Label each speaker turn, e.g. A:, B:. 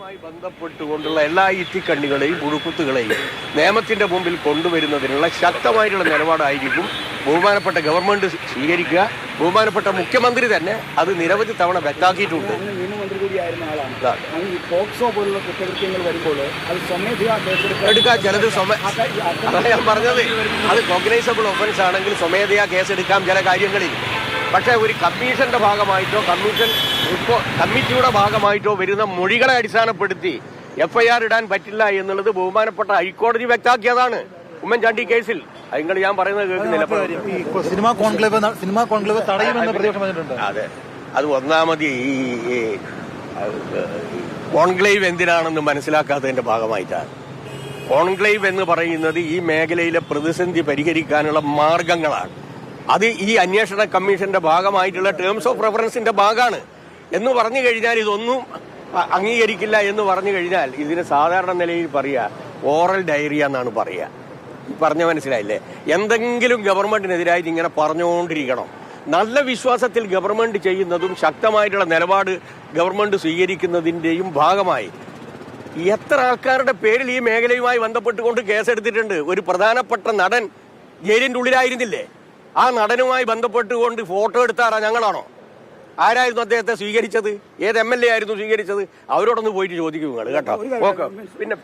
A: മേഖലയുമായി ബന്ധപ്പെട്ടുകൊണ്ടുള്ള എല്ലാ ഇത്തിക്കണ്ണികളെയും ഉഴുക്കുത്തുകളെയും നിയമത്തിന്റെ മുമ്പിൽ കൊണ്ടുവരുന്നതിനുള്ള ശക്തമായിട്ടുള്ള നിലപാടായിരിക്കും ബഹുമാനപ്പെട്ട ഗവൺമെന്റ് സ്വീകരിക്കുക. ബഹുമാനപ്പെട്ട മുഖ്യമന്ത്രി തന്നെ അത് നിരവധി തവണ വ്യക്തമാക്കിയിട്ടുണ്ട്.
B: നിയമമന്ത്രി കൂടിയായിരുന്ന ആളാണ്. ഈ പോക്സോ പോലുള്ള കുറ്റകൃത്യങ്ങൾ വരുമ്പോൾ അത് സ്വമേധയാ
A: എടുക്കാം. ചിലത് അതാണ് ഞാൻ പറഞ്ഞത്, അത് കോഗ്നൈസബിൾ ഒഫൻസ് ആണെങ്കിൽ സ്വമേധയാ കേസെടുക്കാം ചില കാര്യങ്ങളിൽ. പക്ഷേ ഒരു കമ്മീഷന്റെ ഭാഗമായിട്ടോ കമ്മിറ്റിയുടെ ഭാഗമായിട്ടോ വരുന്ന മൊഴികളെ അടിസ്ഥാനപ്പെടുത്തി FIR ഇടാൻ പറ്റില്ല എന്നുള്ളത് ബഹുമാനപ്പെട്ട ഹൈക്കോടതി വ്യക്തമാക്കിയതാണ് ഉമ്മൻചാണ്ടി കേസിൽ. നിങ്ങൾ ഞാൻ പറയുന്നത് കേൾക്കുന്നില്ല.
C: സിനിമാ കോൺക്ലേവ് തടയുമെന്ന് പ്രതിപക്ഷം പറഞ്ഞിട്ടുണ്ട്.
A: അതെ, അത് ഒന്നാമത് ഈ കോൺക്ലേവ് എന്തിനാണെന്ന് മനസ്സിലാക്കാത്തതിന്റെ ഭാഗമായിട്ടാണ്. കോൺക്ലേവ് എന്ന് പറയുന്നത് ഈ മേഖലയിലെ പ്രതിസന്ധി പരിഹരിക്കാനുള്ള മാർഗങ്ങളാണ്. അത് ഈ അന്വേഷണ കമ്മീഷന്റെ ഭാഗമായിട്ടുള്ള ടേംസ് ഓഫ് റെഫറൻസിന്റെ ഭാഗമാണ് എന്ന് പറഞ്ഞു കഴിഞ്ഞാൽ ഇതൊന്നും അംഗീകരിക്കില്ല എന്ന് പറഞ്ഞു കഴിഞ്ഞാൽ ഇതിന് സാധാരണ നിലയിൽ പറയുക ഓറൽ ഡയറിയ എന്നാണ് പറയുക. പറഞ്ഞ മനസ്സിലായില്ലേ? എന്തെങ്കിലും ഗവൺമെന്റിനെതിരായിട്ട് ഇങ്ങനെ പറഞ്ഞുകൊണ്ടിരിക്കണം. നല്ല വിശ്വാസത്തിൽ ഗവൺമെന്റ് ചെയ്യുന്നതും ശക്തമായിട്ടുള്ള നിലപാട് ഗവൺമെന്റ് സ്വീകരിക്കുന്നതിന്റെയും ഭാഗമായി എത്ര ആൾക്കാരുടെ പേരിൽ ഈ മേഖലയുമായി ബന്ധപ്പെട്ടുകൊണ്ട് കേസെടുത്തിട്ടുണ്ട്. ഒരു പ്രധാനപ്പെട്ട നടൻ ജയിലിന്റെ ഉള്ളിലായിരുന്നില്ലേ? ആ നടനുമായി ബന്ധപ്പെട്ടുകൊണ്ട് ഫോട്ടോ എടുത്താറാ ഞങ്ങളാണോ? ആരായിരുന്നു അദ്ദേഹത്തെ സ്വീകരിച്ചത്? ഏത് MLA ആയിരുന്നു സ്വീകരിച്ചത്? അവരോടൊന്ന് പോയിട്ട് ചോദിക്കും നിങ്ങൾ കേട്ടോ. ഓക്കെ, പിന്നെ